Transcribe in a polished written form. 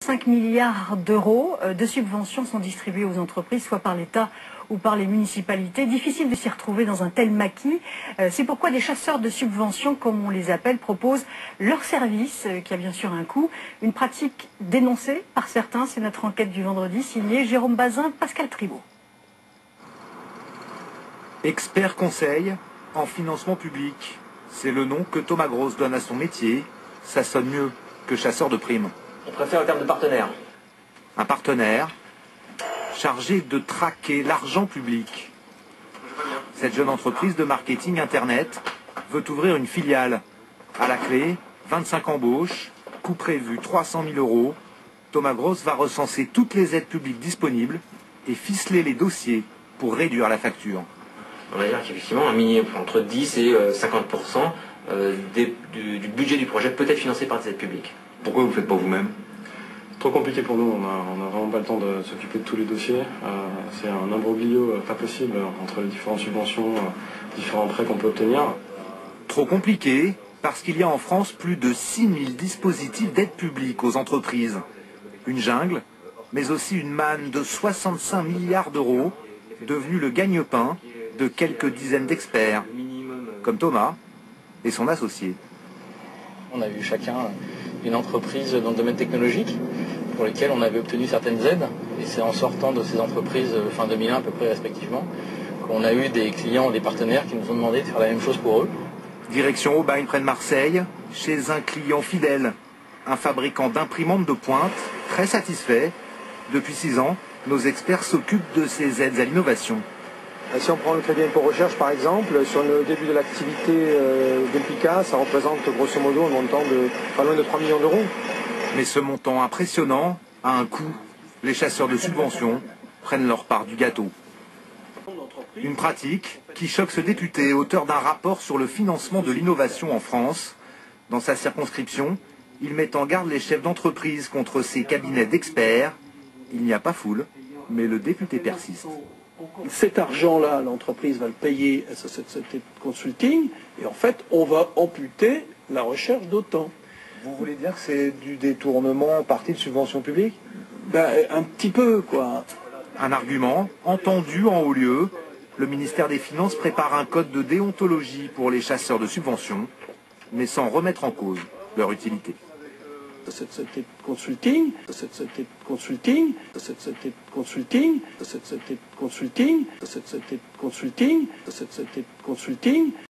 5 milliards d'euros de subventions sont distribués aux entreprises, soit par l'État ou par les municipalités. Difficile de s'y retrouver dans un tel maquis. C'est pourquoi des chasseurs de subventions, comme on les appelle, proposent leur service, qui a bien sûr un coût. Une pratique dénoncée par certains. C'est notre enquête du vendredi, signée Jérôme Bazin, Pascal Tribault. Expert conseil en financement public. C'est le nom que Thomas Gross donne à son métier. Ça sonne mieux que chasseur de primes. On préfère le terme de partenaire. Un partenaire chargé de traquer l'argent public. Cette jeune entreprise de marketing Internet veut ouvrir une filiale. À la clé, 25 embauches, coût prévu 300 000 euros. Thomas Gross va recenser toutes les aides publiques disponibles et ficeler les dossiers pour réduire la facture. On va dire qu'effectivement, entre 10 et 50% du budget du projet peut être financé par des aides publiques. Pourquoi vous ne faites pas vous-même? Trop compliqué pour nous, on a vraiment pas le temps de s'occuper de tous les dossiers. C'est un imbroglio pas possible entre les différentes subventions, différents prêts qu'on peut obtenir. Trop compliqué parce qu'il y a en France plus de 6000 dispositifs d'aide publique aux entreprises. Une jungle, mais aussi une manne de 65 milliards d'euros, devenue le gagne-pain de quelques dizaines d'experts, comme Thomas et son associé. On a eu chacun une entreprise dans le domaine technologique pour lesquelles on avait obtenu certaines aides. Et c'est en sortant de ces entreprises fin 2001 à peu près respectivement qu'on a eu des clients, des partenaires qui nous ont demandé de faire la même chose pour eux. Direction Aubagne près de Marseille, chez un client fidèle, un fabricant d'imprimantes de pointe, très satisfait. Depuis 6 ans, nos experts s'occupent de ces aides à l'innovation. Si on prend le crédit impôt recherche par exemple, sur le début de l'activité d'Empica, ça représente grosso modo un montant de pas loin de 3 millions d'euros. Mais ce montant impressionnant a un coût. Les chasseurs de subventions prennent leur part du gâteau. Une pratique qui choque ce député, auteur d'un rapport sur le financement de l'innovation en France. Dans sa circonscription, il met en garde les chefs d'entreprise contre ces cabinets d'experts. Il n'y a pas foule, mais le député persiste. Cet argent-là, l'entreprise va le payer à cette consulting, et en fait, on va amputer la recherche d'autant. Vous voulez dire que c'est du détournement en partie de subventions publiques? Un petit peu, quoi. Un argument entendu en haut lieu. Le ministère des Finances prépare un code de déontologie pour les chasseurs de subventions, mais sans remettre en cause leur utilité. Cette consulting,